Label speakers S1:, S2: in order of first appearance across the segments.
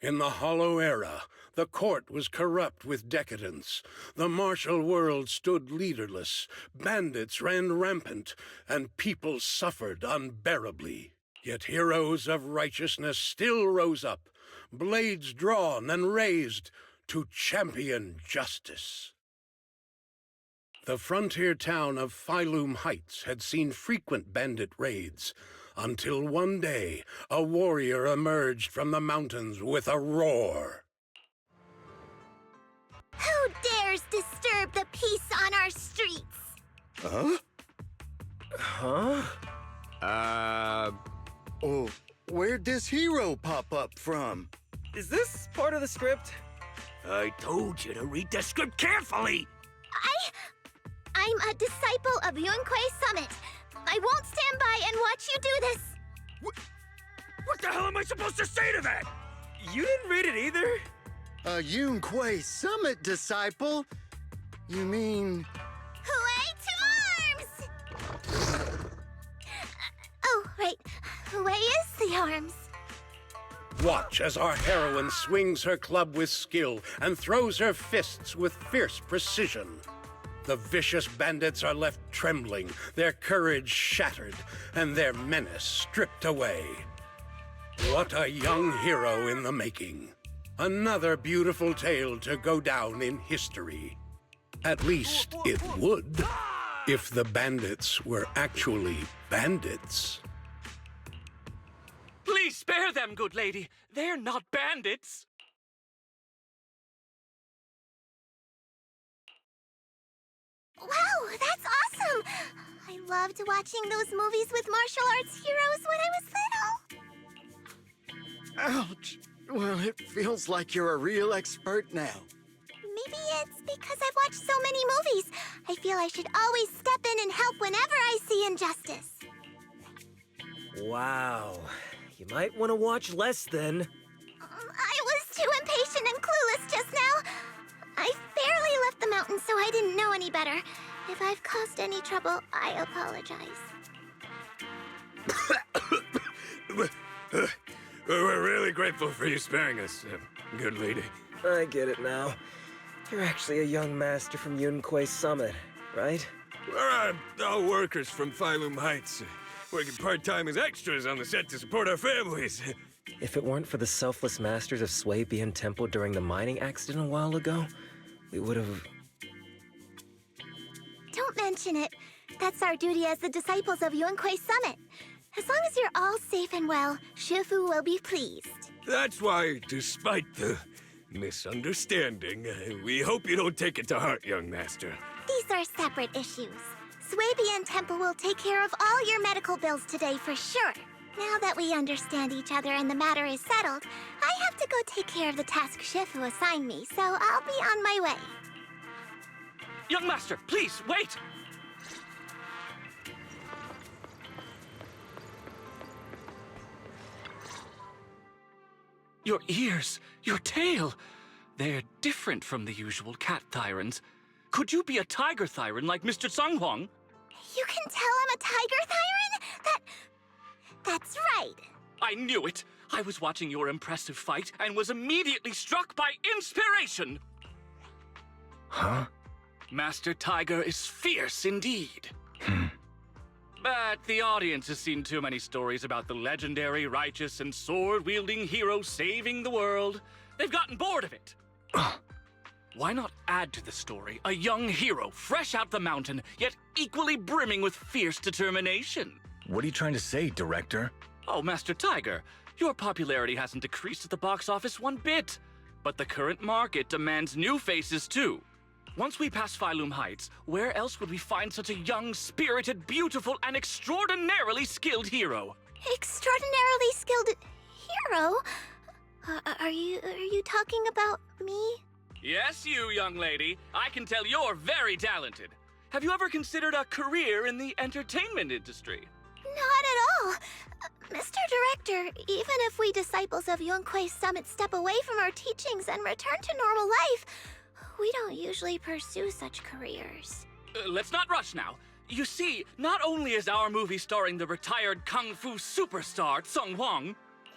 S1: In the Hollow Era, the court was corrupt with decadence. The martial world stood leaderless, bandits ran rampant, and people suffered unbearably. Yet heroes of righteousness still rose up, blades drawn and raised to champion justice. The frontier town of Phylum Heights had seen frequent bandit raids, until one day a warrior emerged from the mountains with a roar.
S2: Who dares disturb the peace on our streets?
S3: Huh? Oh, where'd this hero pop up from?
S4: Is this part of the script?
S5: I told you to read the script carefully!
S2: I'm a disciple of Yunquei Summit. I won't stand by and watch you do this.
S5: What the hell am I supposed to say to that?
S4: You didn't read it either?
S3: A Yunquei Summit disciple? You mean...
S2: Hooray to arms! Oh, right. Hooray is the arms.
S1: Watch as our heroine swings her club with skill and throws her fists with fierce precision. The vicious bandits are left trembling, their courage shattered, and their menace stripped away. What a young hero in the making. Another beautiful tale to go down in history. At least it would, if the bandits were actually bandits.
S6: Please spare them, good lady. They're not bandits.
S2: Wow, that's awesome! I loved watching those movies with martial arts heroes when I was little.
S3: Ouch! Well, it feels like you're a real expert now.
S2: Maybe it's because I've watched so many movies. I feel I should always step in and help whenever I see injustice.
S4: Wow. You might want to watch less then.
S2: I was too impatient and clueless just now. I barely left the mountain, so I didn't know any better. If I've caused any trouble, I apologize.
S5: We're really grateful for you sparing us, good lady.
S4: I get it now. You're actually a young master from Yunquei Summit, right?
S5: We're all workers from Phylum Heights, working part-time as extras on the set to support our families.
S4: If it weren't for the selfless masters of Swabian Temple during the mining accident a while ago, we would have...
S2: Don't mention it. That's our duty as the disciples of Yunquei Summit. As long as you're all safe and well, Shifu will be pleased.
S5: That's why, despite the misunderstanding, we hope you don't take it to heart, young master.
S2: These are separate issues. Swabian Temple will take care of all your medical bills today for sure. Now that we understand each other and the matter is settled, I have to go take care of the task Shifu assigned me, so I'll be on my way.
S6: Young master, please, wait! Your ears, your tail, they're different from the usual cat thyrans. Could you be a tiger thyran like Mr. Sung Hwang?
S2: You can tell I'm a tiger thyran? That's right.
S6: I knew it. I was watching your impressive fight and was immediately struck by inspiration.
S5: Huh?
S6: Master Tiger is fierce indeed. But the audience has seen too many stories about the legendary, righteous, and sword-wielding hero saving the world. They've gotten bored of it. Why not add to the story a young hero fresh out the mountain, yet equally brimming with fierce determination?
S7: What are you trying to say, director?
S6: Oh, Master Tiger, your popularity hasn't decreased at the box office one bit. But the current market demands new faces too. Once we pass Phylum Heights, where else would we find such a young, spirited, beautiful, and extraordinarily skilled hero?
S2: Extraordinarily skilled hero? Are you talking about me?
S6: Yes, you, young lady. I can tell you're very talented. Have you ever considered a career in the entertainment industry?
S2: Not at all. Mr. Director, even if we disciples of Yunquei Summit step away from our teachings and return to normal life, we don't usually pursue such careers.
S6: Let's not rush now. You see, not only is our movie starring the retired kung fu superstar Sung Hwang...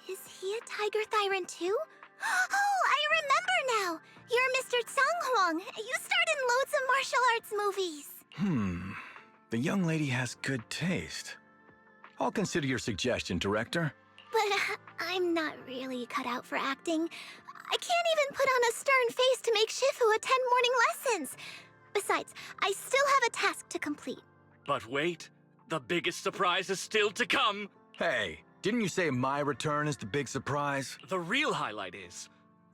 S2: Is he a tiger thyran too? Oh, I remember now! You're Mr. Tsang Huang. You starred in loads of martial arts movies.
S7: The young lady has good taste. I'll consider your suggestion, Director.
S2: But I'm not really cut out for acting. I can't even put on a stern face to make Shifu attend morning lessons. Besides, I still have a task to complete.
S6: But wait, the biggest surprise is still to come.
S7: Hey, didn't you say my return is the big surprise?
S6: The real highlight is,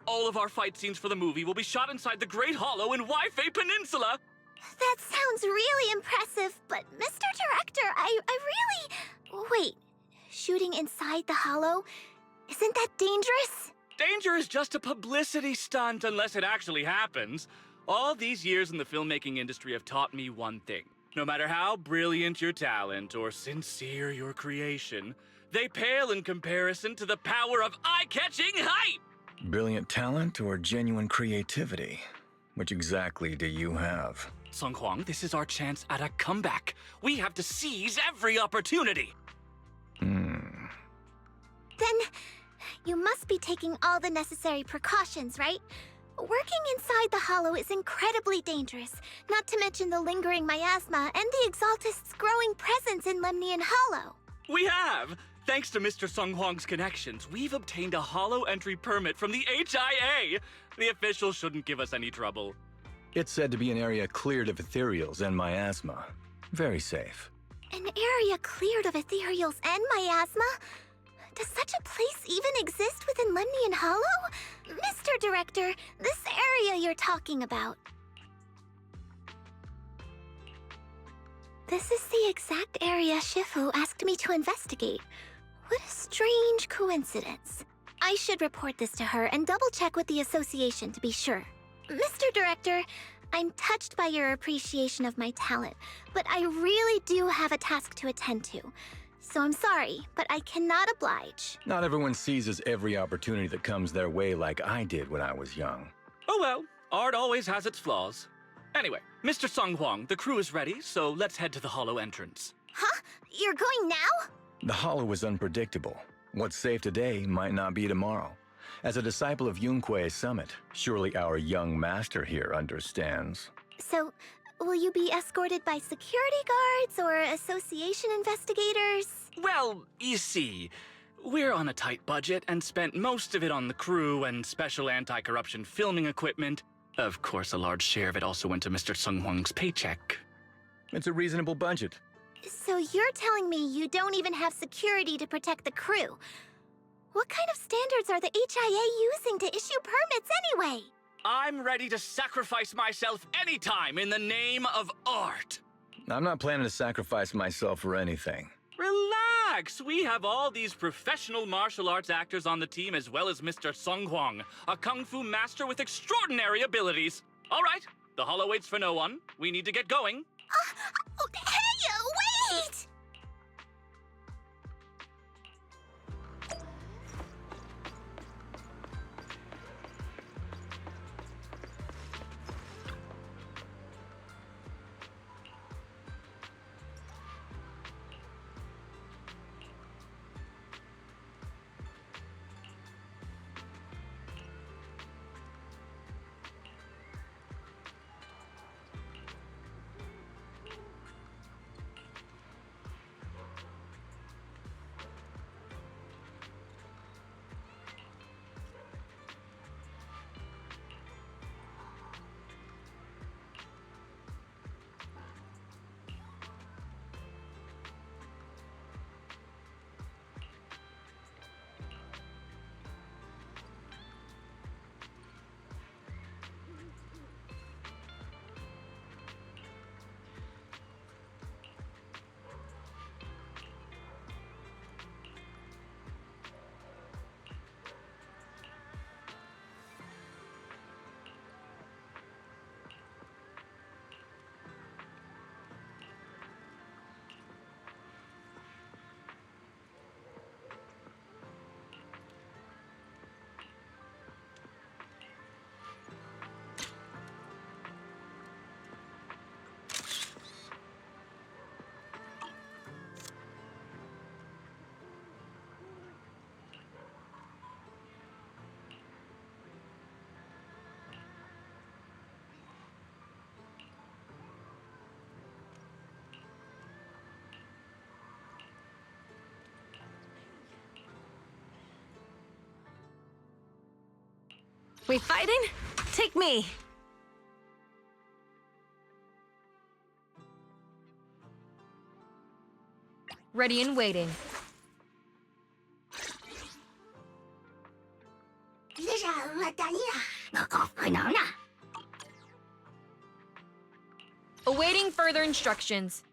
S6: all of our fight scenes for the movie will be shot inside the Great Hollow in Waifei Peninsula.
S2: That sounds really impressive, but Mr. Director, I really... Wait, shooting inside the hollow? Isn't that dangerous?
S6: Danger is just a publicity stunt unless it actually happens. All these years in the filmmaking industry have taught me one thing. No matter how brilliant your talent or sincere your creation, they pale in comparison to the power of eye-catching hype!
S7: Brilliant talent or genuine creativity? Which exactly do you have?
S6: Sung Huang, this is our chance at a comeback. We have to seize every opportunity.
S2: Then, you must be taking all the necessary precautions, right? Working inside the hollow is incredibly dangerous, not to mention the lingering miasma and the Exaltist's growing presence in Lemnian Hollow.
S6: We have! Thanks to Mr. Sung Huang's connections, we've obtained a hollow entry permit from the HIA. The officials shouldn't give us any trouble.
S7: It's said to be an area cleared of ethereals and miasma. Very safe.
S2: An area cleared of ethereals and miasma? Does such a place even exist within Lemnian Hollow? Mr. Director, this area you're talking about. This is the exact area Shifu asked me to investigate. What a strange coincidence. I should report this to her and double-check with the association to be sure. Mr. Director, I'm touched by your appreciation of my talent, but I really do have a task to attend to. So I'm sorry, but I cannot oblige.
S7: Not everyone seizes every opportunity that comes their way like I did when I was young.
S6: Oh well, art always has its flaws. Anyway, Mr. Sung Huang, the crew is ready, so let's head to the hollow entrance.
S2: Huh? You're going now?
S7: The hollow is unpredictable. What's safe today might not be tomorrow. As a disciple of Yunque's summit, surely our young master here understands.
S2: So, will you be escorted by security guards or association investigators?
S6: Well, you see, we're on a tight budget and spent most of it on the crew and special anti-corruption filming equipment. Of course, a large share of it also went to Mr. Sung Huang's paycheck.
S7: It's a reasonable budget.
S2: So you're telling me you don't even have security to protect the crew? What kind of standards are the HIA using to issue permits anyway?
S6: I'm ready to sacrifice myself anytime in the name of art.
S7: I'm not planning to sacrifice myself for anything.
S6: Relax! We have all these professional martial arts actors on the team as well as Mr. Sung Huang, a kung fu master with extraordinary abilities. All right, the hollow waits for no one. We need to get going.
S2: Hey, wait!
S8: We fighting? Take me. Ready and waiting. Awaiting further instructions.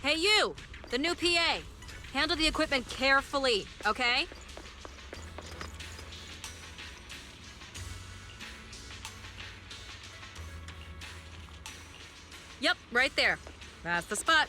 S8: Hey you, the new PA. Handle the equipment carefully, okay? Yep, right there. That's the spot.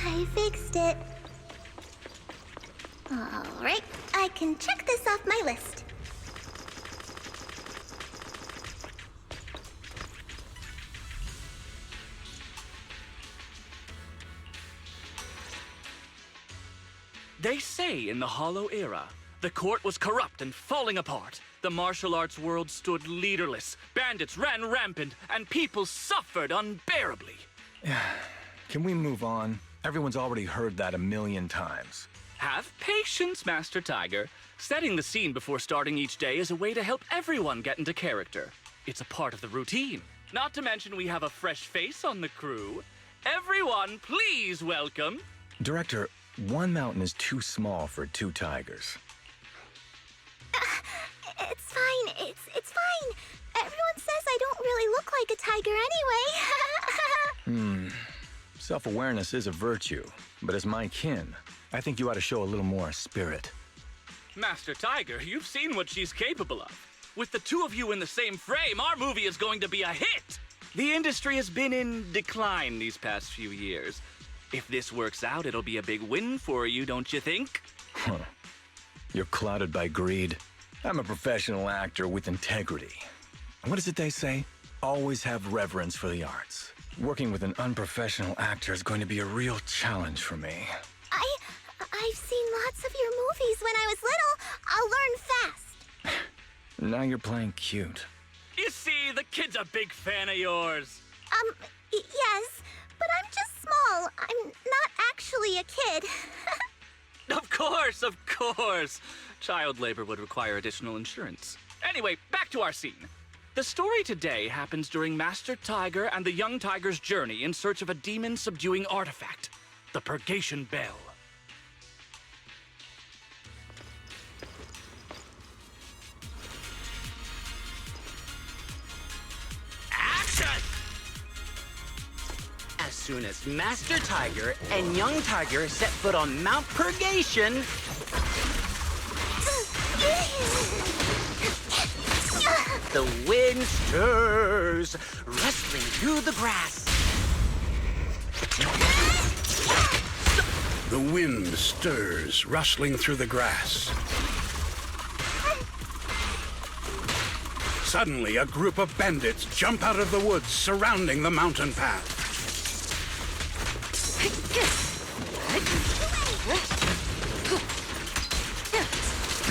S2: I fixed it. All right, I can check this off my list.
S6: They say in the Hollow Era, the court was corrupt and falling apart. The martial arts world stood leaderless. Bandits ran rampant, and people suffered unbearably.
S7: Can we move on? Everyone's already heard that a million times.
S6: Have patience, Master Tiger. Setting the scene before starting each day is a way to help everyone get into character. It's a part of the routine. Not to mention we have a fresh face on the crew. Everyone, please welcome...
S7: Director, one mountain is too small for 2 tigers.
S2: It's fine. It's fine. Everyone says I don't really look like a tiger anyway.
S7: Self-awareness is a virtue, but as my kin, I think you ought to show a little more spirit.
S6: Master Tiger, you've seen what she's capable of. With the two of you in the same frame, our movie is going to be a hit! The industry has been in decline these past few years. If this works out, it'll be a big win for you, don't you think?
S7: Huh. You're clouded by greed. I'm a professional actor with integrity. What is it they say? Always have reverence for the arts. Working with an unprofessional actor is going to be a real challenge for me.
S2: I've seen lots of your movies when I was little. I'll learn fast.
S7: Now you're playing cute.
S6: You see, the kid's a big fan of yours.
S2: Yes, but I'm just small. I'm not actually a kid.
S6: Of course. Child labor would require additional insurance. Anyway, back to our scene. The story today happens during Master Tiger and the young tiger's journey in search of a demon-subduing artifact, the Purgation Bell.
S9: Action! As soon as Master Tiger and young Tiger set foot on Mount Purgation... The wind stirs, rustling through the grass.
S1: The wind stirs, rustling through the grass. Suddenly, a group of bandits jump out of the woods surrounding the mountain path.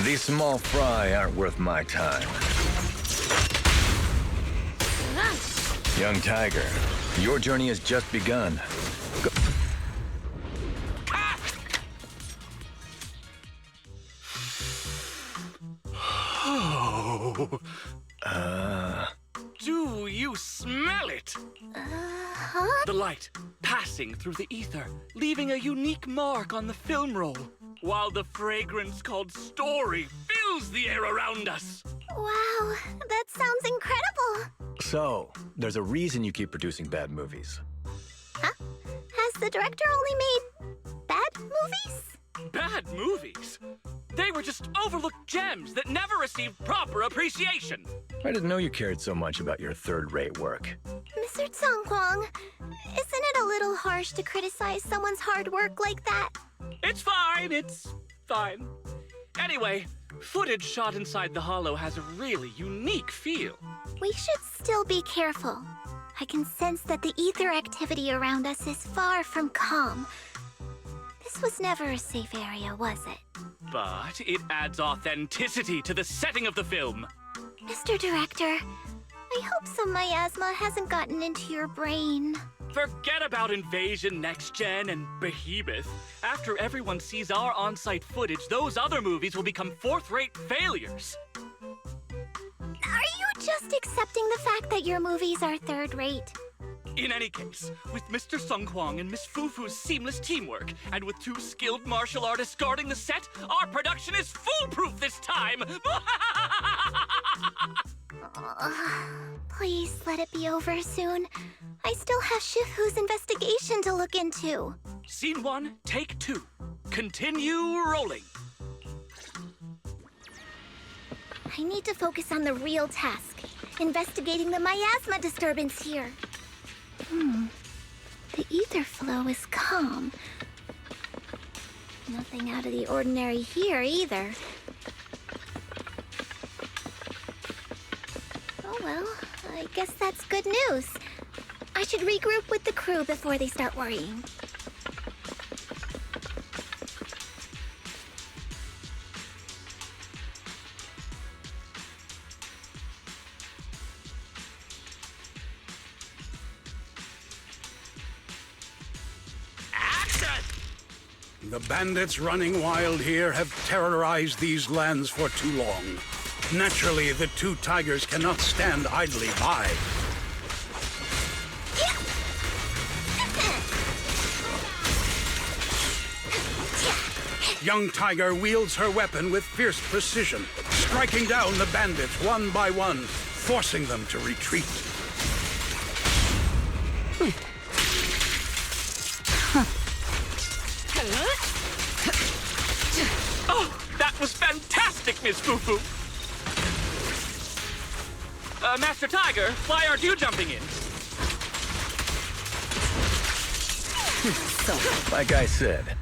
S7: These small fry aren't worth my time. Young Tiger, your journey has just begun. Go.
S2: Huh?
S6: The light passing through the ether, leaving a unique mark on the film roll, while the fragrance called story fills the air around us.
S2: Wow, that sounds incredible.
S7: So, there's a reason you keep producing bad movies.
S2: Huh? Has the director only made bad movies?
S6: Bad movies? They were just overlooked gems that never received proper appreciation.
S7: I didn't know you cared so much about your third-rate work.
S2: Mr. Tsongkwang, isn't it a little harsh to criticize someone's hard work like that?
S6: It's fine. Anyway, footage shot inside the hollow has a really unique feel.
S2: We should still be careful. I can sense that the ether activity around us is far from calm. This was never a safe area, was it?
S6: But it adds authenticity to the setting of the film.
S2: Mr. Director, I hope some miasma hasn't gotten into your brain.
S6: Forget about Invasion Next Gen and Behemoth. After everyone sees our on-site footage, those other movies will become fourth-rate failures.
S2: Are you just accepting the fact that your movies are third-rate?
S6: In any case, with Mr. Sung Kwang and Miss Fufu's seamless teamwork, and with 2 skilled martial artists guarding the set, our production is foolproof this time!
S2: Please let it be over soon. I still have Shifu's investigation to look into.
S6: Scene 1, take 2. Continue rolling.
S2: I need to focus on the real task, investigating the miasma disturbance here. The ether flow is calm. Nothing out of the ordinary here either. Oh well, I guess that's good news. I should regroup with the crew before they start worrying.
S1: The bandits running wild here have terrorized these lands for too long. Naturally, the 2 tigers cannot stand idly by. Young Tiger wields her weapon with fierce precision, striking down the bandits one by one, forcing them to retreat.
S6: Oh, that was fantastic, Miss Fufu! Master Tiger, why aren't you jumping in?
S7: Like I said.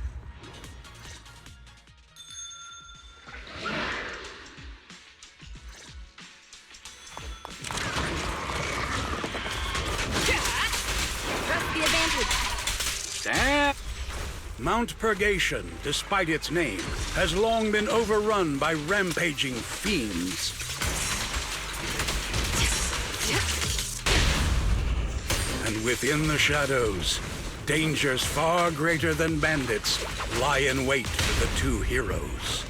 S8: Press the advantage.
S6: Damn.
S1: Mount Purgation, despite its name, has long been overrun by rampaging fiends. And within the shadows, dangers far greater than bandits lie in wait for the 2 heroes.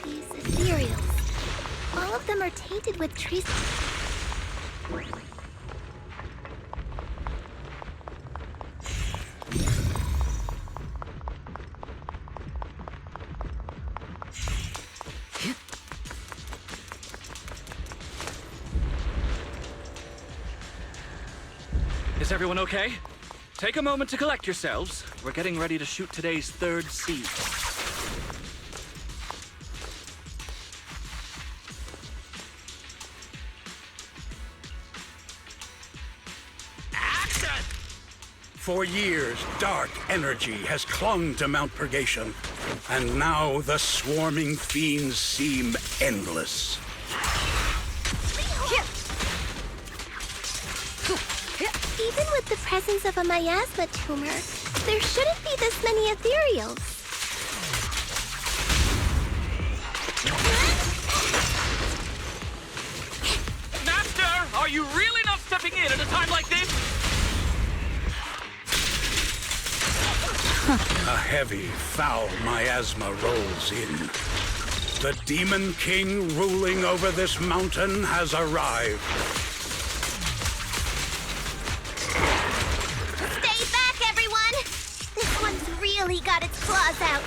S2: These ethereals. All of them are tainted with trees.
S6: Is everyone okay? Take a moment to collect yourselves. We're getting ready to shoot today's 3rd scene.
S1: For years, dark energy has clung to Mount Purgation, and now the swarming fiends seem endless.
S2: Even with the presence of a miasma tumor, there shouldn't be this many ethereals.
S6: Master, are you really not stepping in at a time like this?
S1: A heavy, foul miasma rolls in. The Demon King ruling over this mountain has arrived.
S2: Stay back, everyone! This one's really got its claws out.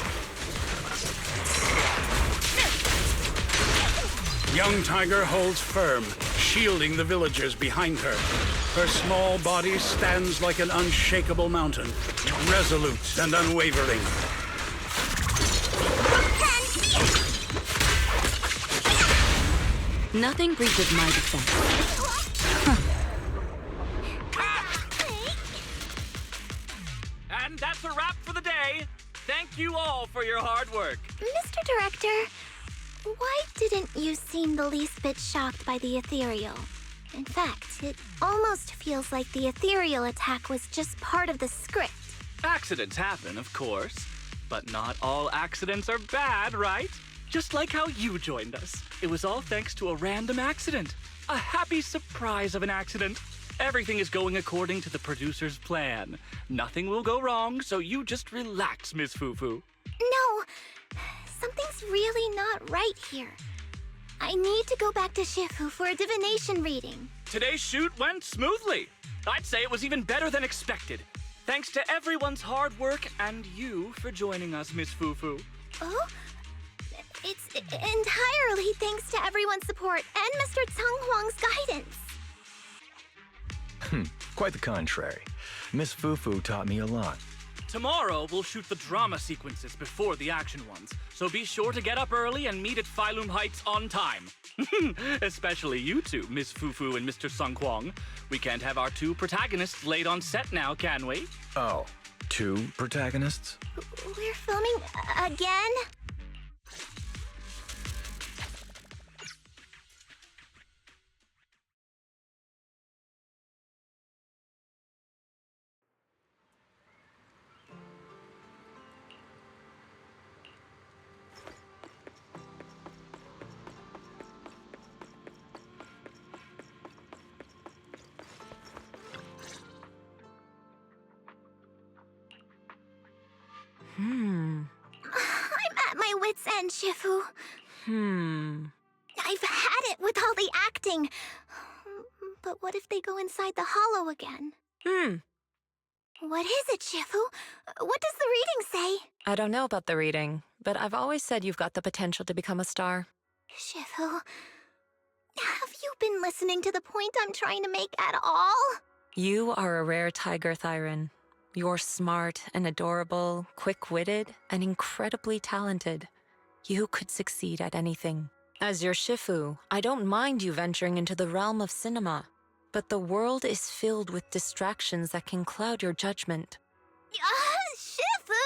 S1: Young Tiger holds firm, shielding the villagers behind her. Her small body stands like an unshakable mountain, resolute and unwavering.
S8: Nothing breaches my defense.
S6: And that's a wrap for the day. Thank you all for your hard work.
S2: Mr. Director, why didn't you seem the least bit shocked by the ethereal? In fact, it almost feels like the ethereal attack was just part of the script.
S6: Accidents happen, of course. But not all accidents are bad, right? Just like how you joined us. It was all thanks to a random accident. A happy surprise of an accident. Everything is going according to the producer's plan. Nothing will go wrong, so you just relax, Miss Fufu.
S2: No, something's really not right here. I need to go back to Shifu for a divination reading.
S6: Today's shoot went smoothly. I'd say it was even better than expected. Thanks to everyone's hard work and you for joining us, Miss Fufu.
S2: Oh? It's entirely thanks to everyone's support and Mr. Tsung Huang's guidance.
S7: Quite the contrary. Miss Fufu taught me a lot.
S6: Tomorrow, we'll shoot the drama sequences before the action ones, so be sure to get up early and meet at Phylum Heights on time. Especially you two, Miss Fufu and Mr. Sung Kwong. We can't have our two protagonists late on set now, can we?
S7: Oh, 2 protagonists?
S2: We're filming again? I'm at my wit's end, Shifu. I've had it with all the acting. But what if they go inside the hollow again? What is it, Shifu? What does the reading say?
S10: I don't know about the reading, but I've always said you've got the potential to become a star.
S2: Shifu, have you been listening to the point I'm trying to make at all?
S10: You are a rare tiger, Thyron. You're smart and adorable, quick-witted, and incredibly talented. You could succeed at anything. As your Shifu, I don't mind you venturing into the realm of cinema, but the world is filled with distractions that can cloud your judgment.
S2: Shifu!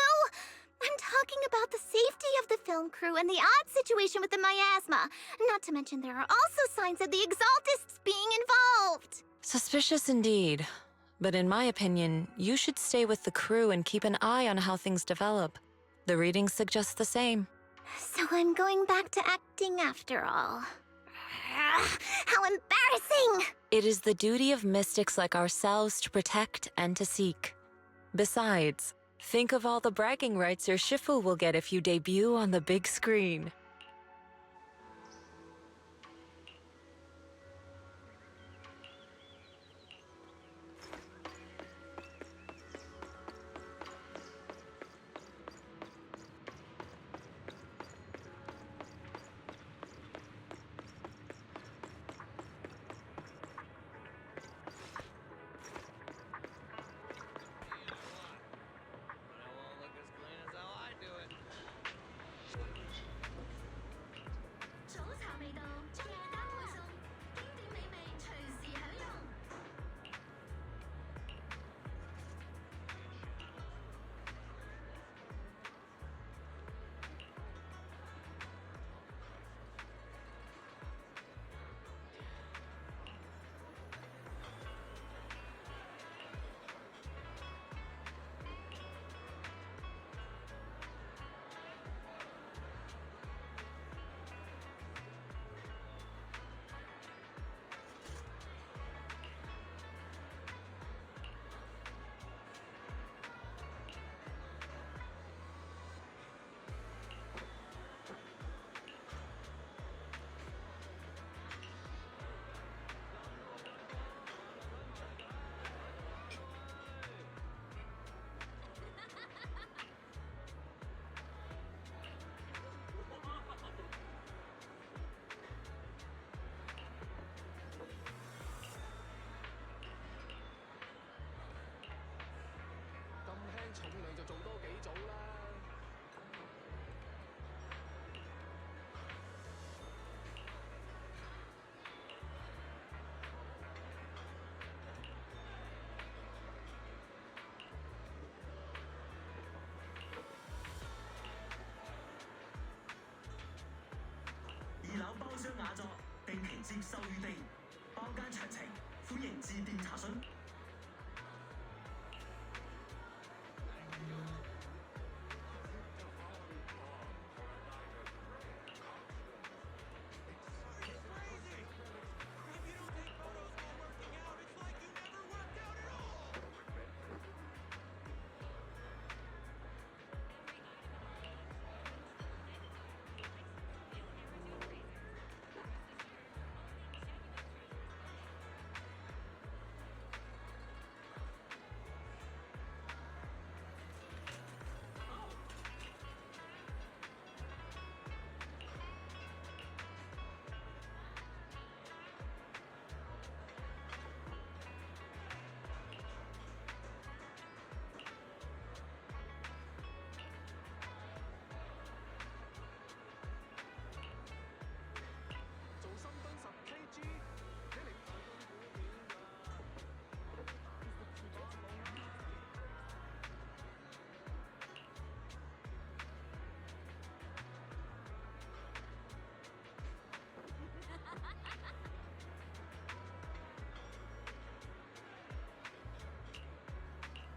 S2: I'm talking about the safety of the film crew and the odd situation with the miasma. Not to mention there are also signs of the Exaltists being involved.
S10: Suspicious indeed. But in my opinion, you should stay with the crew and keep an eye on how things develop. The readings suggest the same.
S2: So I'm going back to acting after all. How embarrassing!
S10: It is the duty of mystics like ourselves to protect and to seek. Besides, think of all the bragging rights your Shifu will get if you debut on the big screen.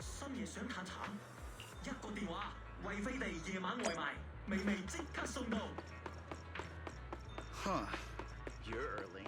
S11: 深夜想嘆慘，一個電話，為飛地夜晚外賣，微微即刻送到。
S12: Huh. You're early.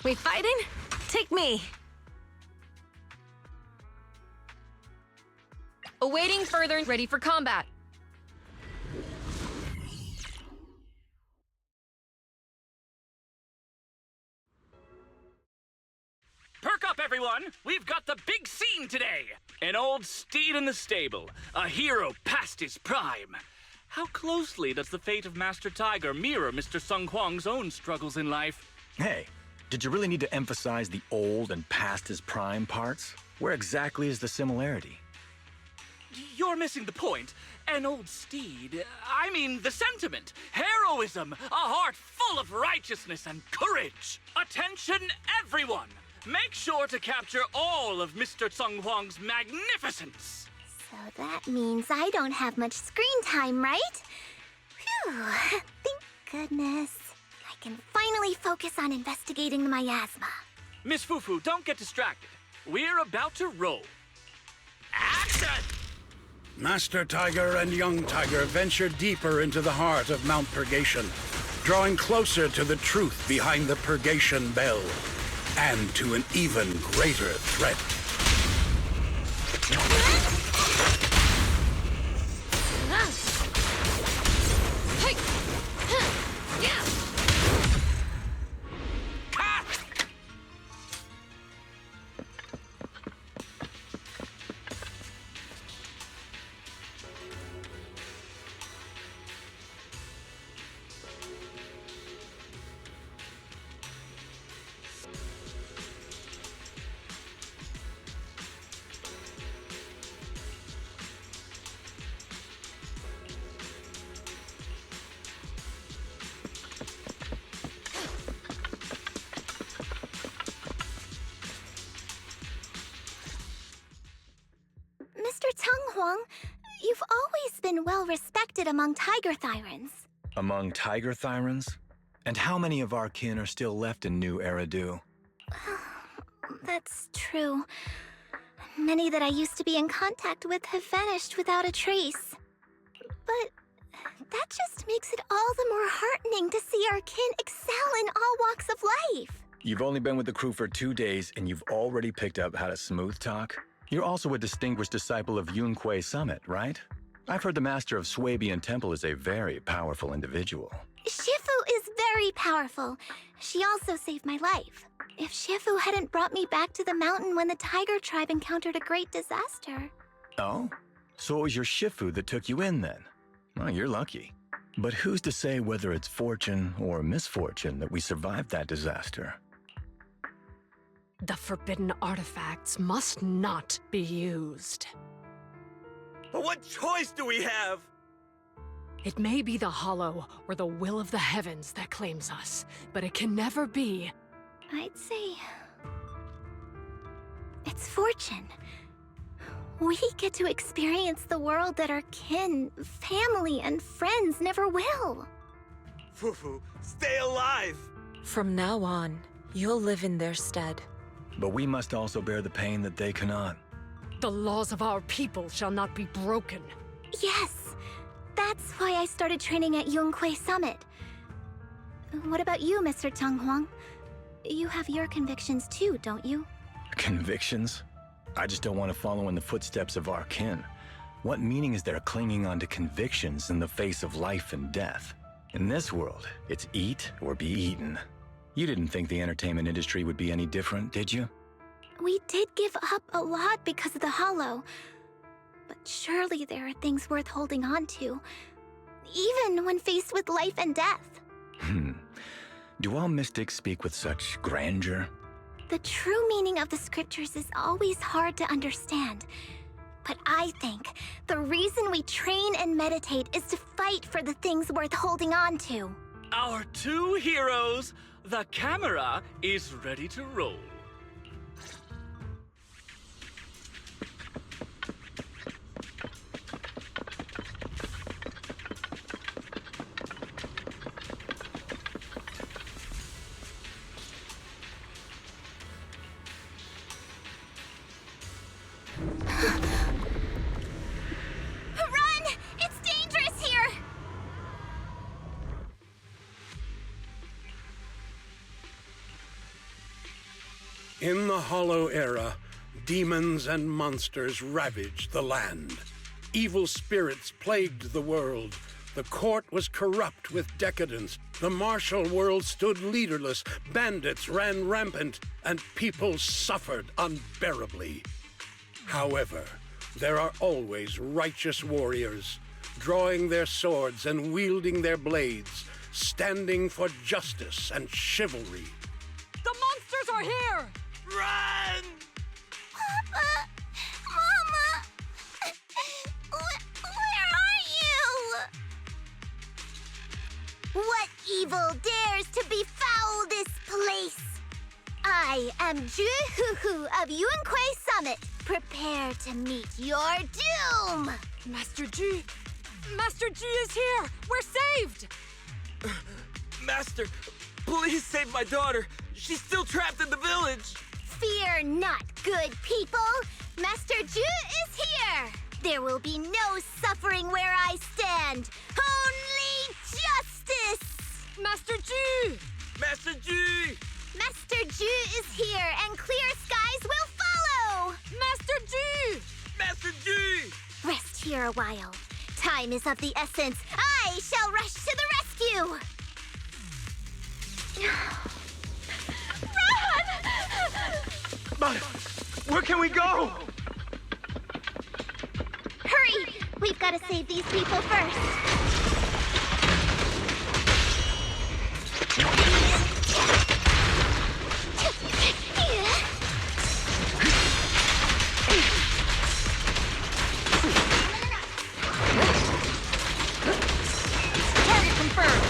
S10: We fighting? Take me.
S8: Awaiting further, ready for combat.
S6: Perk up, everyone! We've got the big scene today! An old steed in the stable, a hero past his prime. How closely does the fate of Master Tiger mirror Mr. Sung Huang's own struggles in life?
S7: Hey, did you really need to emphasize the old and past his prime parts? Where exactly is the similarity?
S6: You're missing the point. An old steed. I mean the sentiment. Heroism. A heart full of righteousness and courage. Attention, everyone! Make sure to capture all of Mr. Sung Huang's magnificence.
S2: So that means I don't have much screen time, right? Phew, thank goodness. I can finally focus on investigating the miasma.
S6: Miss Fufu, don't get distracted. We're about to roll. Action!
S1: Master Tiger and Young Tiger venture deeper into the heart of Mount Purgation, drawing closer to the truth behind the Purgation Bell, and to an even greater threat.
S2: You've always been well respected among tiger thyrans.
S7: Among tiger thyrans? And how many of our kin are still left in New Eridu?
S2: That's true. Many that I used to be in contact with have vanished without a trace. But that just makes it all the more heartening to see our kin excel in all walks of life.
S7: You've only been with the crew for 2 days, and you've already picked up how to smooth talk? You're also a distinguished disciple of Yunquei Summit, right? I've heard the master of Swabian Temple is a very powerful individual.
S2: Shifu is very powerful. She also saved my life. If Shifu hadn't brought me back to the mountain when the tiger tribe encountered a great disaster.
S7: Oh? So it was your Shifu that took you in then? Well, you're lucky. But who's to say whether it's fortune or misfortune that we survived that disaster?
S13: The forbidden artifacts must not be used.
S14: But what choice do we have?
S13: It may be the Hollow or the will of the heavens that claims us, but it can never be.
S2: I'd say it's fortune. We get to experience the world that our kin, family, and friends never will.
S14: Fufu, stay alive!
S10: From now on, you'll live in their stead.
S7: But we must also bear the pain that they cannot.
S13: The laws of our people shall not be broken.
S2: Yes, that's why I started training at Yunquei Summit. What about you, Mr. Tang Huang? You have your convictions too, don't you?
S7: Convictions? I just don't want to follow in the footsteps of our kin. What meaning is there clinging on to convictions in the face of life and death? In this world, it's eat or be eaten. You didn't think the entertainment industry would be any different, did you?
S2: We did give up a lot because of the Hollow. But surely there are things worth holding on to, even when faced with life and death.
S7: Do all mystics speak with such grandeur?
S2: The true meaning of the scriptures is always hard to understand. But I think the reason we train and meditate is to fight for the things worth holding on to.
S6: Our 2 heroes, the camera is ready to roll.
S2: Run! It's dangerous here!
S1: In the Hollow Era, demons and monsters ravaged the land. Evil spirits plagued the world. The court was corrupt with decadence. The martial world stood leaderless. Bandits ran rampant, and people suffered unbearably. However, there are always righteous warriors, drawing their swords and wielding their blades, standing for justice and chivalry.
S13: The monsters are here!
S14: Run!
S2: Papa! Mama! Where are you? What evil dares to befoul this place? I am Ju-Hu-Hu of Yunquei Summit. Prepare to meet your doom!
S13: Master Ji! Master Ji is here! We're saved!
S14: Master, please save my daughter. She's still trapped in the village.
S2: Fear not, good people. Master Ju is here. There will be no suffering where I stand. Only justice!
S13: Master Ji!
S14: Master Ji!
S2: Master Ju is here, and clear skies will follow!
S13: Master Ji!
S14: Master Ji!
S2: Rest here a while. Time is of the essence. I shall rush to the rescue! Run!
S14: But where can we go?
S2: Hurry! We've got to save these people first.
S13: Target confirmed!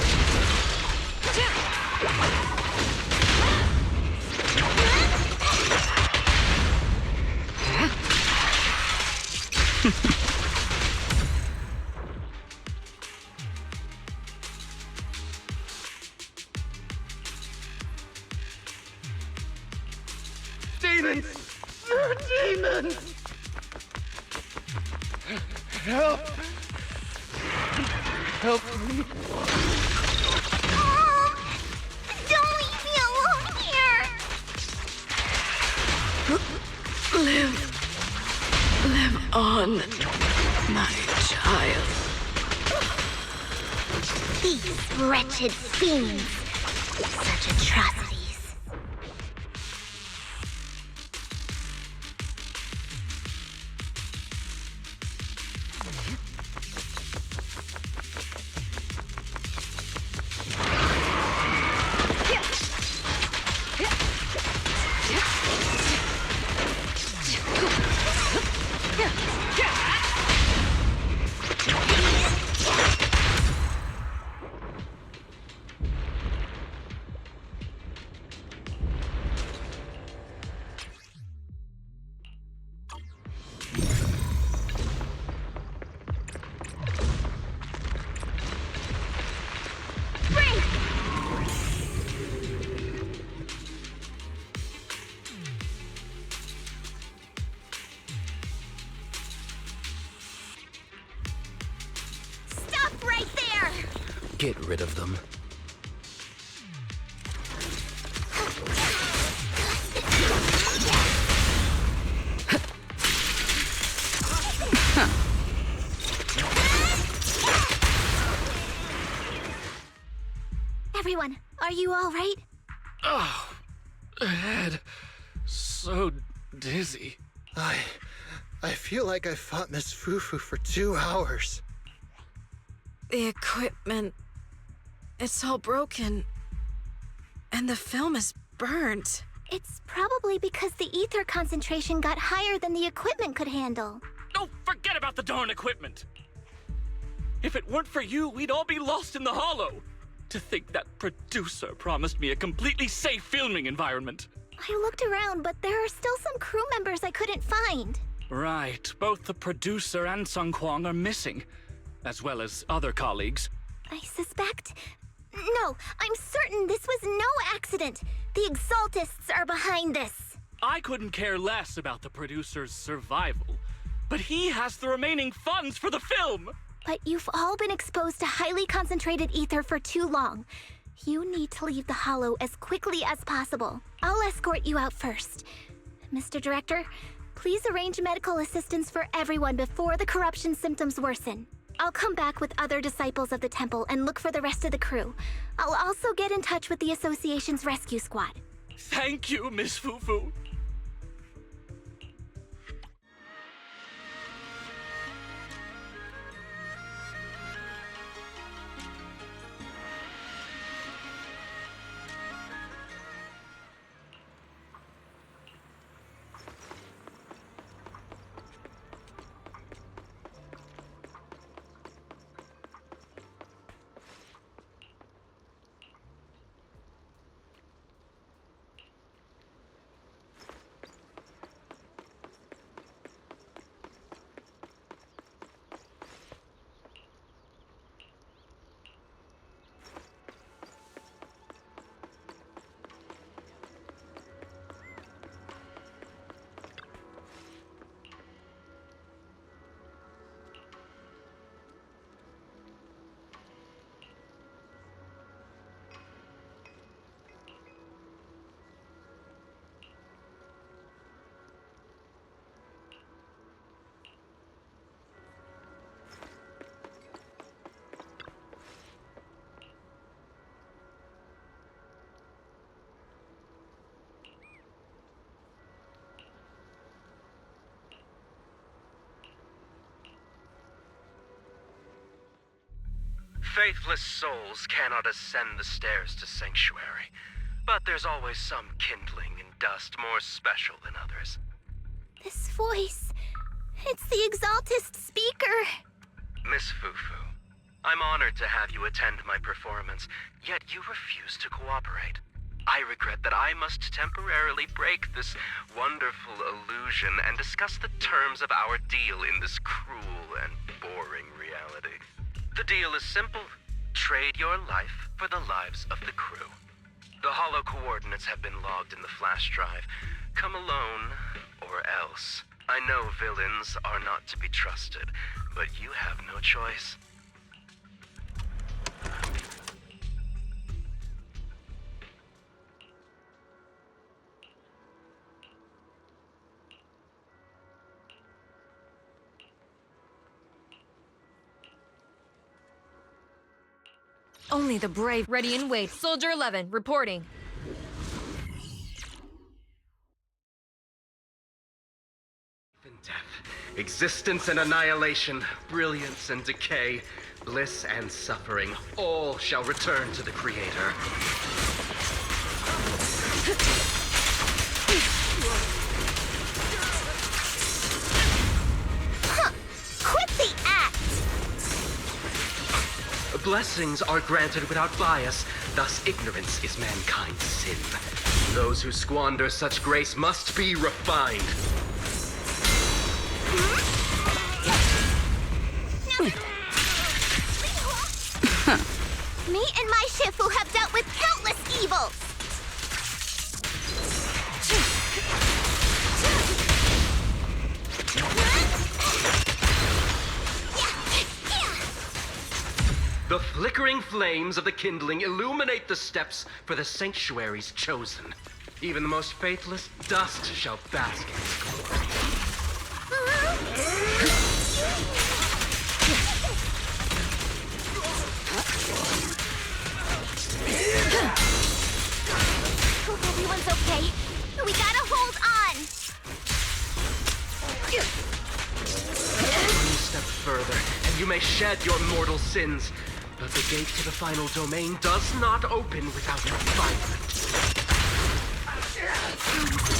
S3: demons! They're demons! Help! Help me!
S2: Don't leave me alone here!
S13: Live on, my child.
S2: These wretched fiends. Such atrocities.
S4: Get rid of them.
S2: Everyone, are you all right?
S6: Oh, head. So dizzy.
S3: I feel like I fought Miss Fufu for 2 hours.
S8: The equipment... it's all broken. And the film is burnt.
S2: It's probably because the ether concentration got higher than the equipment could handle.
S6: Oh, forget about the darn equipment! If it weren't for you, we'd all be lost in the hollow. To think that producer promised me a completely safe filming environment.
S2: I looked around, but there are still some crew members I couldn't find.
S6: Right, both the producer and Sung Kwang are missing, as well as other colleagues.
S2: I suspect... No, I'm certain this was no accident. The Exaltists are behind this.
S6: I couldn't care less about the producer's survival, but he has the remaining funds for the film!
S2: But you've all been exposed to highly concentrated ether for too long. You need to leave the hollow as quickly as possible. I'll escort you out first. Mr. Director, please arrange medical assistance for everyone before the corruption symptoms worsen. I'll come back with other disciples of the temple and look for the rest of the crew. I'll also get in touch with the Association's rescue squad.
S6: Thank you, Miss Fufu.
S15: Faithless souls cannot ascend the stairs to sanctuary, but there's always some kindling in dust more special than others.
S2: This voice... it's the Exaltist speaker!
S15: Miss Fufu, I'm honored to have you attend my performance, yet you refuse to cooperate. I regret that I must temporarily break this wonderful illusion and discuss the terms of our deal in this cruel and boring reality. The deal is simple. Trade your life for the lives of the crew. The hollow coordinates have been logged in the flash drive. Come alone, or else. I know villains are not to be trusted, but you have no choice.
S8: Only the brave. Ready and wait. Soldier 11, reporting.
S15: Death, existence and annihilation, brilliance and decay, bliss and suffering, all shall return to the Creator.
S2: Quit the act!
S15: Blessings are granted without bias, thus ignorance is mankind's sin. Those who squander such grace must be refined.
S2: Me and my Shifu have dealt with countless evils!
S15: The flickering flames of the kindling illuminate the steps for the sanctuaries chosen. Even the most faithless dust shall bask in its glory.
S2: Hope everyone's okay. We gotta hold on!
S15: One step further, and you may shed your mortal sins. But the gate to the final domain does not open without your refinement.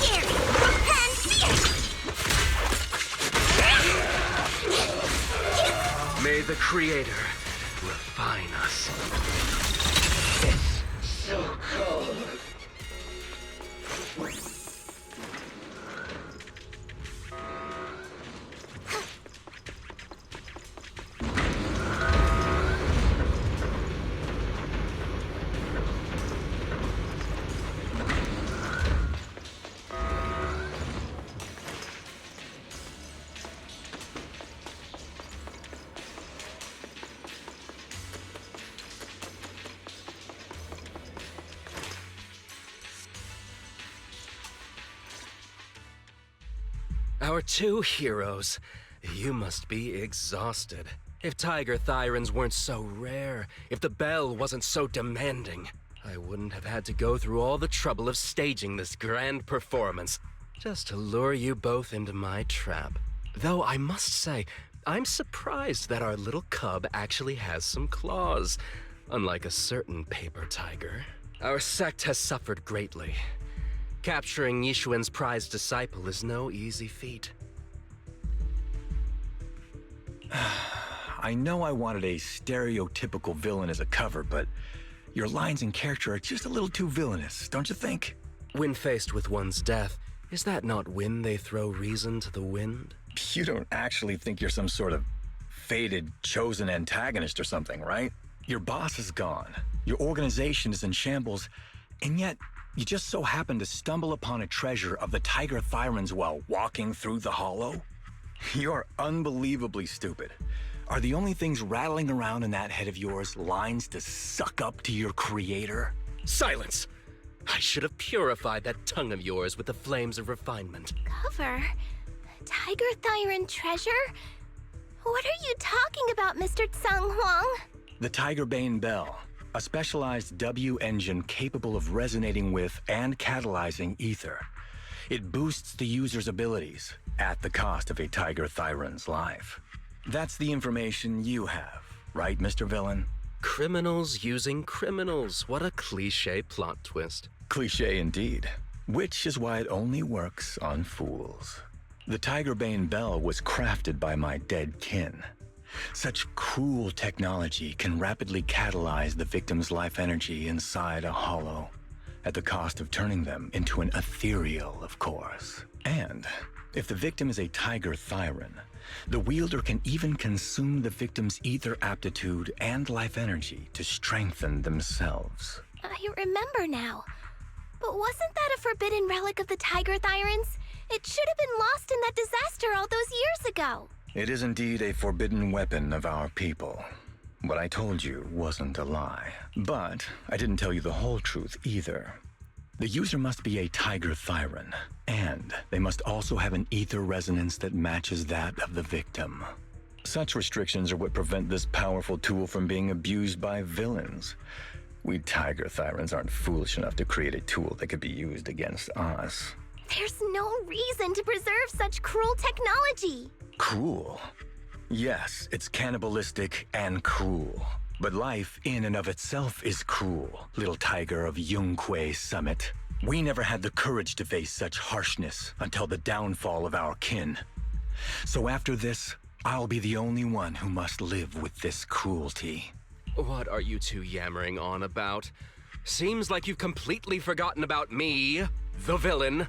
S2: Here! And here!
S15: May the Creator refine us.
S11: It's so cold.
S15: Our two heroes. You must be exhausted. If Tiger Thyrans weren't so rare, if the bell wasn't so demanding, I wouldn't have had to go through all the trouble of staging this grand performance, just to lure you both into my trap. Though I must say, I'm surprised that our little cub actually has some claws, unlike a certain paper tiger. Our sect has suffered greatly. Capturing Yishuan's prized disciple is no easy feat.
S7: I know I wanted a stereotypical villain as a cover, but your lines and character are just a little too villainous, don't you think?
S15: When faced with one's death, is that not when they throw reason to the wind?
S7: You don't actually think you're some sort of fated, chosen antagonist or something, right? Your boss is gone, your organization is in shambles, and yet you just so happen to stumble upon a treasure of the Tiger Thyrans while walking through the hollow? You're unbelievably stupid. Are the only things rattling around in that head of yours lines to suck up to your creator?
S15: Silence! I should have purified that tongue of yours with the flames of refinement.
S2: Cover? Tiger Thyran treasure? What are you talking about, Mr. Tsung Huang?
S7: The Tiger Bane Bell, a specialized W engine capable of resonating with and catalyzing ether. It boosts the user's abilities at the cost of a Tiger Thyran's life. That's the information you have, right, Mr. Villain?
S15: Criminals using criminals. What a cliché plot twist.
S7: Cliché indeed. Which is why it only works on fools. The Tiger Bane Bell was crafted by my dead kin. Such cruel technology can rapidly catalyze the victim's life energy inside a hollow, at the cost of turning them into an ethereal, of course. And if the victim is a Tiger Thyran, the wielder can even consume the victim's ether aptitude and life energy to strengthen themselves.
S2: I remember now. But wasn't that a forbidden relic of the Tiger Thyrans? It should have been lost in that disaster all those years ago.
S7: It is indeed a forbidden weapon of our people. What I told you wasn't a lie. But I didn't tell you the whole truth either. The user must be a Tiger Thyran, and they must also have an ether resonance that matches that of the victim. Such restrictions are what prevent this powerful tool from being abused by villains. We Tiger Thyrans aren't foolish enough to create a tool that could be used against us.
S2: There's no reason to preserve such cruel technology.
S7: Cruel? Yes, it's cannibalistic and cruel. But life in and of itself is cruel, little tiger of Yunque Summit. We never had the courage to face such harshness until the downfall of our kin. So after this, I'll be the only one who must live with this cruelty.
S15: What are you two yammering on about? Seems like you've completely forgotten about me, the villain.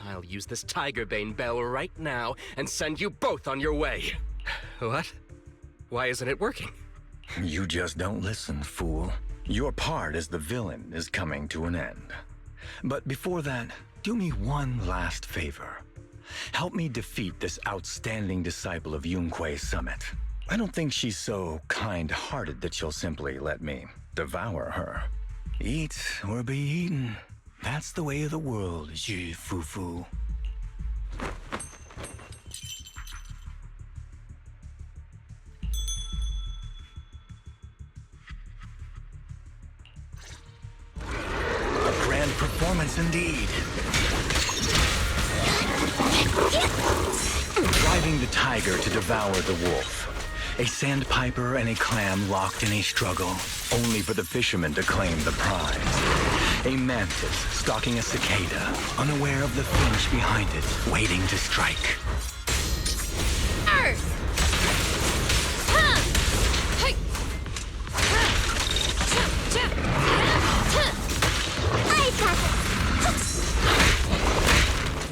S15: I'll use this Tigerbane bell right now and send you both on your way. What? Why isn't it working?
S7: You just don't listen, fool. Your part as the villain is coming to an end. But before that, do me one last favor. Help me defeat this outstanding disciple of Yunque Summit. I don't think she's so kind-hearted that she'll simply let me devour her. Eat or be eaten. That's the way of the world, Zhu Fufu. A grand performance indeed. Driving the tiger to devour the wolf. A sandpiper and a clam locked in a struggle, only for the fisherman to claim the prize. A mantis stalking a cicada, unaware of the finch behind it, waiting to strike.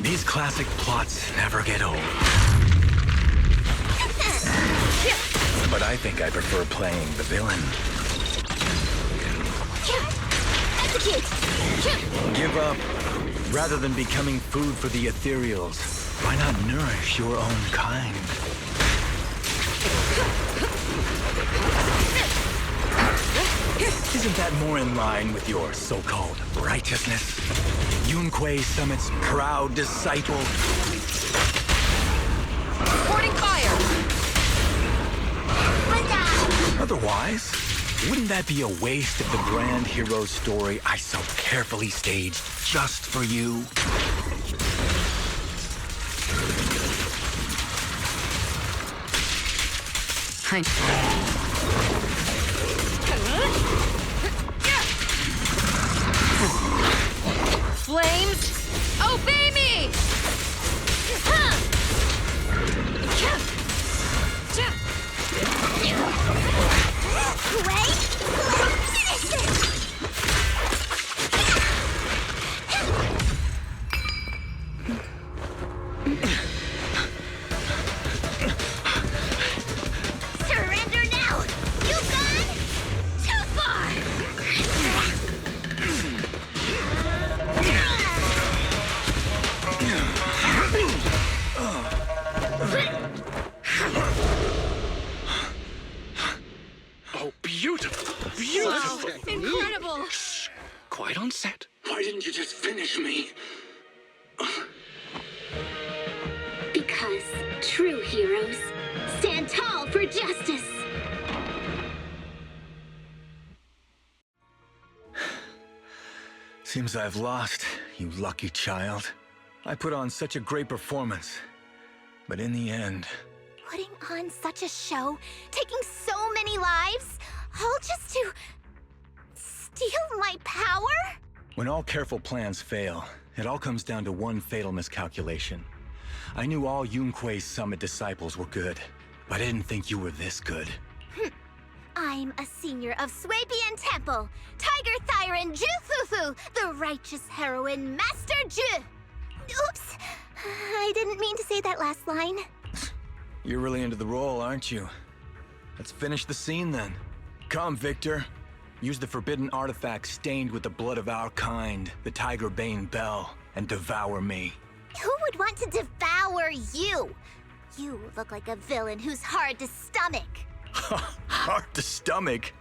S7: These classic plots never get old. But I think I prefer playing the villain. Give up. Rather than becoming food for the ethereals, why not nourish your own kind? Isn't that more in line with your so-called righteousness? Yunque Summit's proud disciple.
S8: Reporting fire!
S7: Otherwise, wouldn't that be a waste of the grand hero story I so carefully staged just for you?
S8: Flames, obey me!
S2: Surrender now! You've gone too far!
S6: Oh, beautiful. Beautiful.
S8: Wow, incredible.
S6: Quite on set.
S5: Why didn't you just finish me?
S2: Because true heroes stand tall for justice.
S7: Seems I've lost, you lucky child. I put on such a great performance, but in the end...
S2: Putting on such a show, taking so many lives, all just to steal my power?
S7: When all careful plans fail, it all comes down to one fatal miscalculation. I knew all Yunque Summit disciples were good, but I didn't think you were this good.
S2: I'm a senior of Swabian Temple, Tiger Thyran Jufufu, the righteous heroine Master Ju. Oops, I didn't mean to say that last line.
S7: You're really into the role, aren't you? Let's finish the scene then. Come, Victor. Use the forbidden artifact stained with the blood of our kind, the Tiger Bane Bell, and devour me.
S2: Who would want to devour you? You look like a villain who's hard to stomach.
S7: Hard to stomach?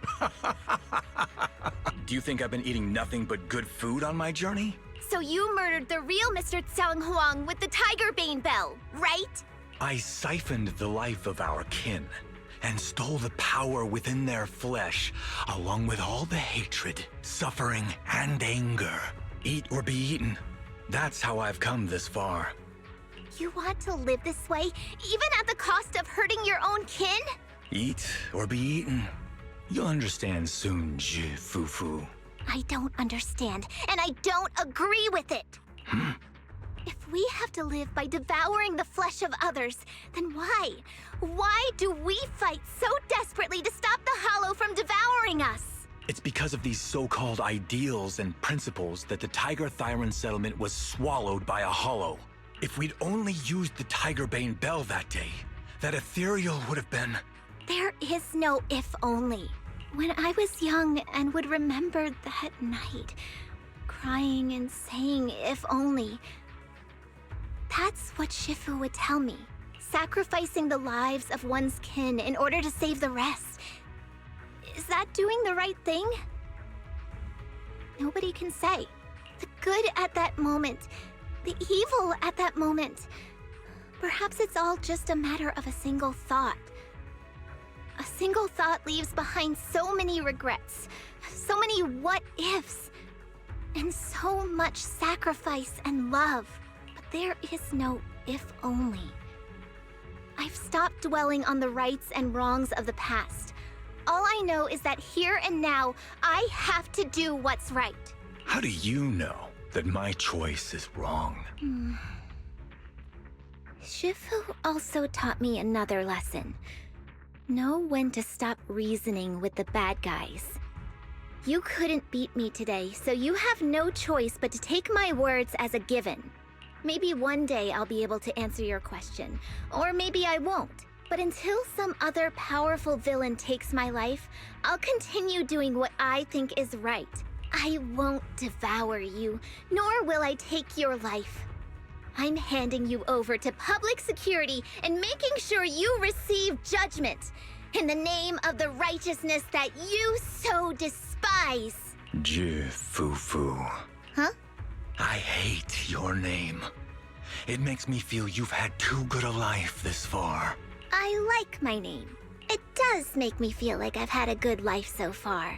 S7: Do you think I've been eating nothing but good food on my journey?
S2: So you murdered the real Mr. Tsang Huang with the Tiger Bane Bell, right?
S7: I siphoned the life of our kin and stole the power within their flesh, along with all the hatred, suffering, and anger. Eat or be eaten. That's how I've come this far.
S2: You want to live this way, even at the cost of hurting your own kin?
S7: Eat or be eaten. You'll understand soon, Fufu.
S2: I don't understand, and I don't agree with it. If we have to live by devouring the flesh of others, then why? Why do we fight so desperately to stop the Hollow from devouring us?
S7: It's because of these so-called ideals and principles that the Tiger Thyron settlement was swallowed by a Hollow. If we'd only used the Tiger Bane Bell that day, that ethereal would have been...
S2: There is no if only. When I was young and would remember that night, crying and saying if only, that's what Shifu would tell me. Sacrificing the lives of one's kin in order to save the rest. Is that doing the right thing? Nobody can say. The good at that moment, the evil at that moment. Perhaps it's all just a matter of a single thought. A single thought leaves behind so many regrets, so many what-ifs, and so much sacrifice and love. But there is no if only. I've stopped dwelling on the rights and wrongs of the past. All I know is that here and now, I have to do what's right.
S7: How do you know that my choice is wrong?
S2: Shifu also taught me another lesson. Know when to stop reasoning with the bad guys. You couldn't beat me today, so you have no choice but to take my words as a given. Maybe one day I'll be able to answer your question, or maybe I won't. But until some other powerful villain takes my life, I'll continue doing what I think is right. I won't devour you, nor will I take your life. I'm handing you over to public security and making sure you receive judgment in the name of the righteousness that you so despise.
S7: Fufu.
S2: Huh?
S7: I hate your name. It makes me feel you've had too good a life this far.
S2: I like my name. It does make me feel like I've had a good life so far.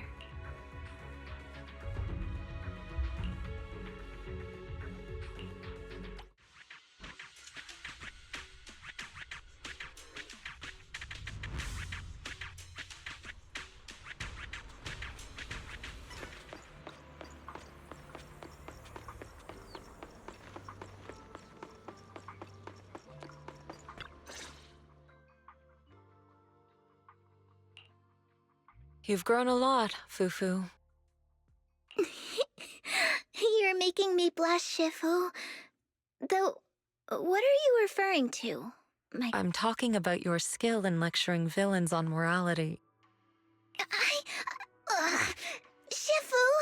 S10: You've grown a lot, Fufu.
S2: You're making me blush, Shifu. Though, what are you referring to?
S10: I'm talking about your skill in lecturing villains on morality.
S2: Shifu,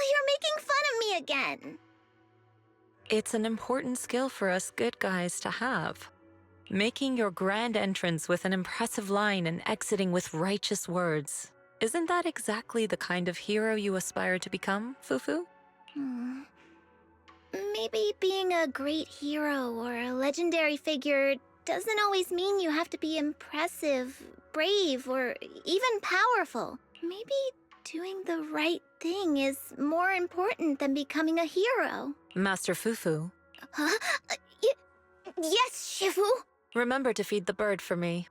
S2: you're making fun of me again.
S10: It's an important skill for us good guys to have. Making your grand entrance with an impressive line and exiting with righteous words. Isn't that exactly the kind of hero you aspire to become, Fufu?
S2: Maybe being a great hero or a legendary figure doesn't always mean you have to be impressive, brave, or even powerful. Maybe doing the right thing is more important than becoming a hero.
S10: Master Fufu.
S2: Huh? Yes, Shifu?
S10: Remember to feed the bird for me.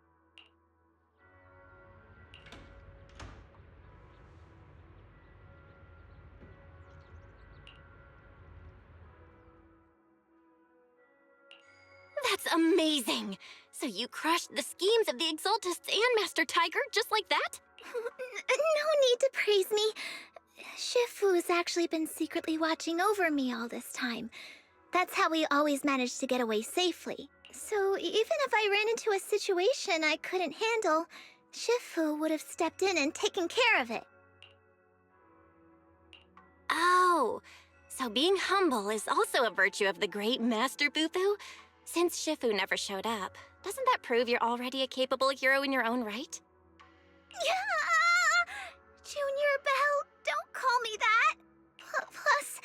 S16: That's amazing! So you crushed the schemes of the Exaltists and Master Tiger just like that?
S2: No need to praise me. Shifu's actually been secretly watching over me all this time. That's how we always managed to get away safely. So even if I ran into a situation I couldn't handle, Shifu would have stepped in and taken care of it.
S16: Oh, so being humble is also a virtue of the great Master Fufu? Since Shifu never showed up, doesn't that prove you're already a capable hero in your own right?
S2: Junior Belle, don't call me that. Plus,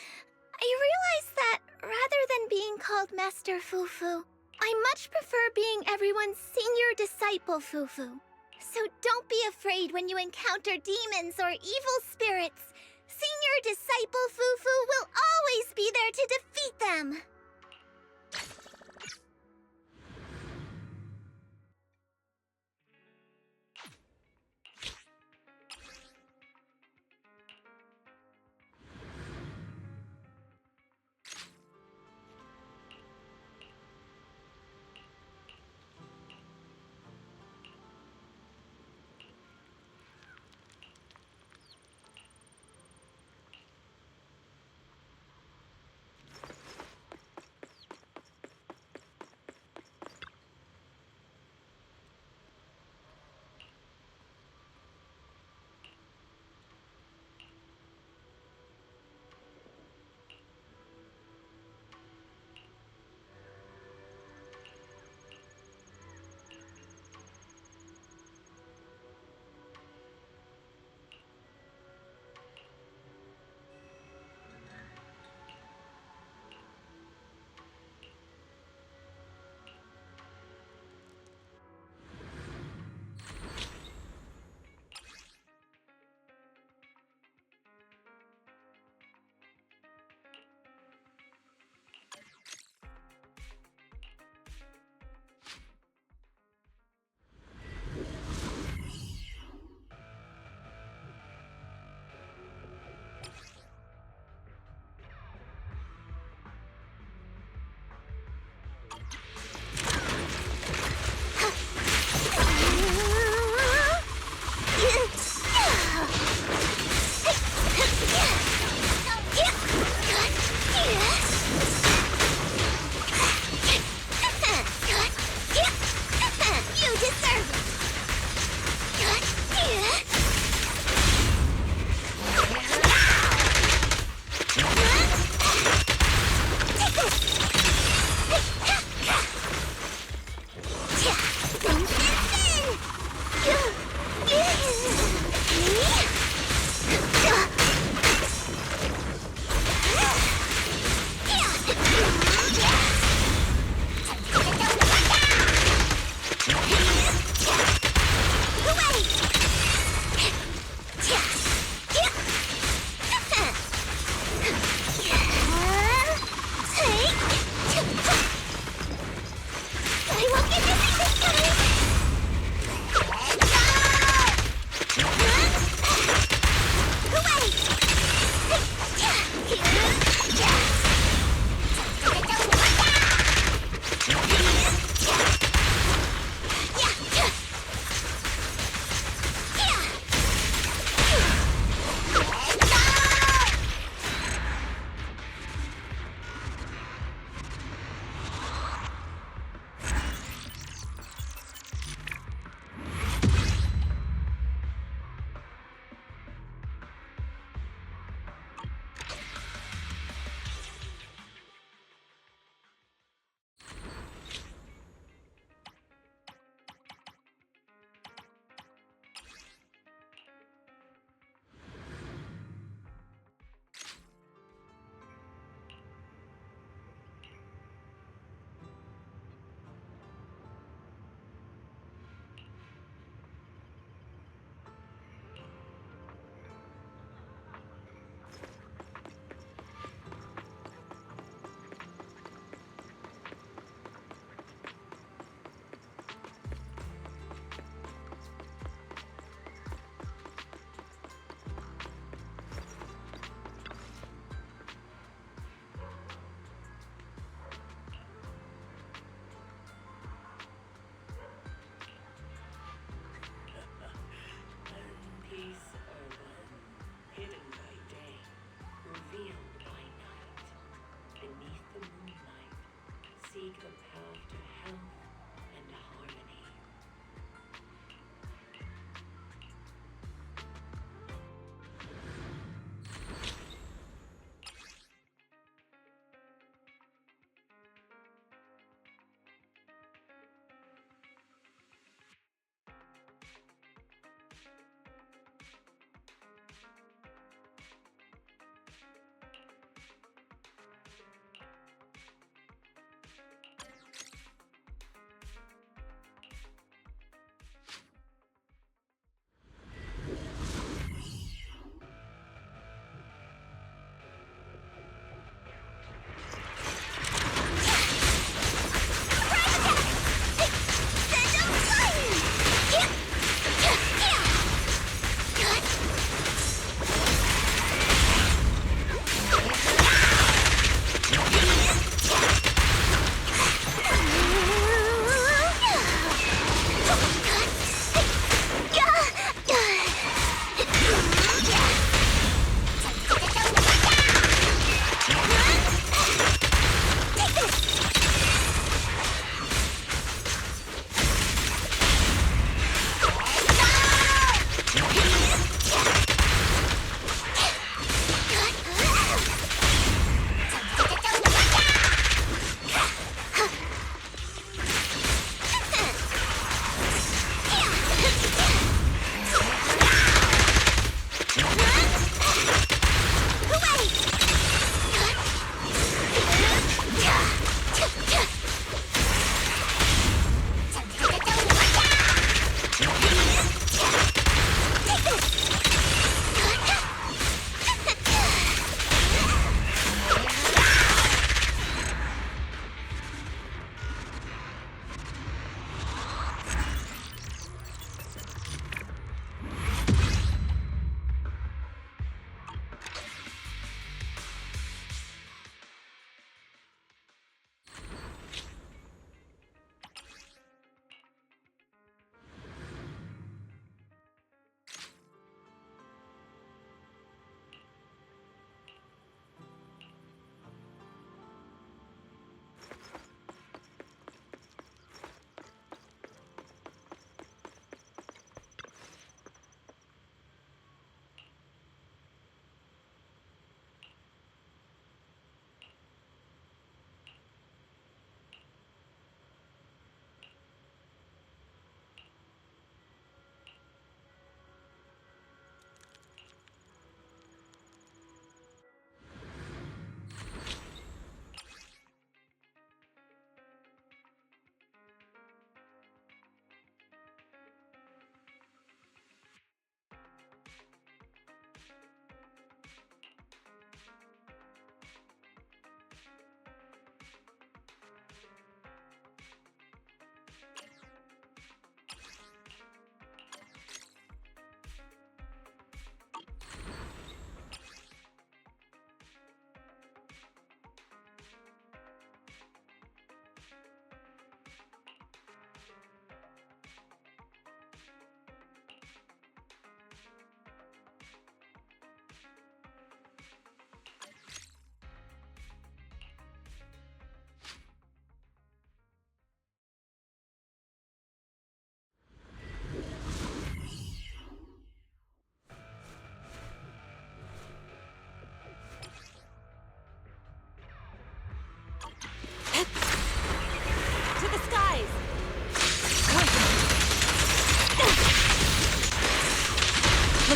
S2: I realize that rather than being called Master Fufu, I much prefer being everyone's senior disciple Fufu. So don't be afraid when you encounter demons or evil spirits. Senior disciple Fufu will always be there to defeat them.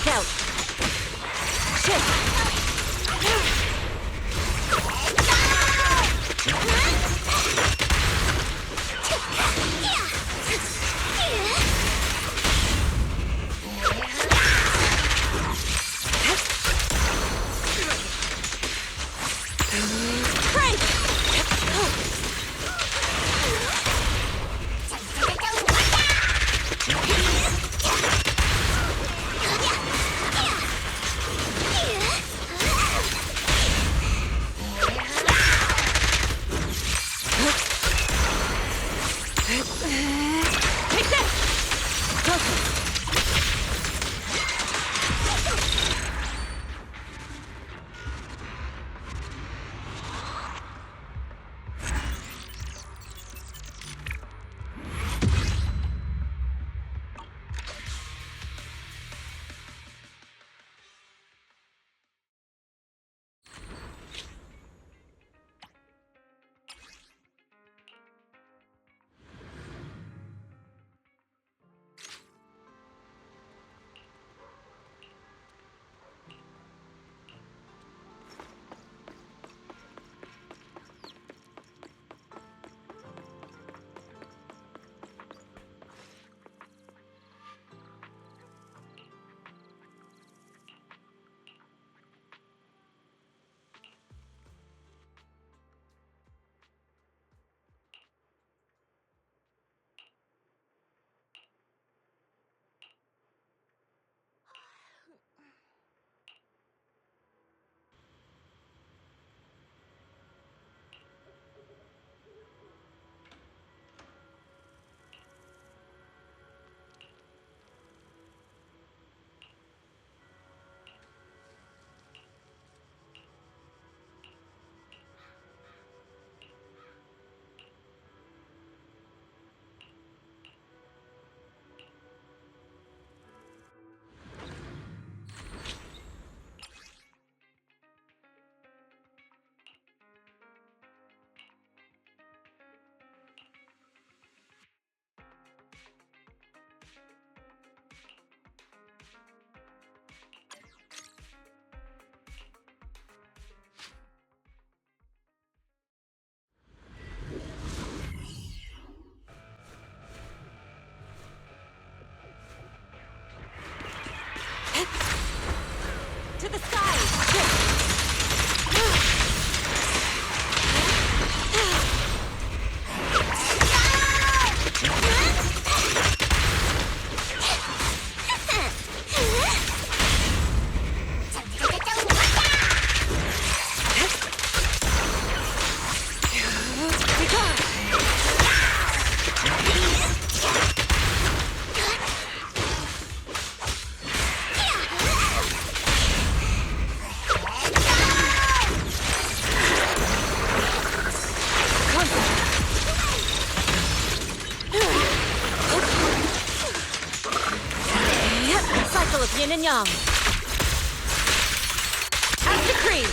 S8: out. Shift. To the sky! Cycle of yin and yang. As decreed.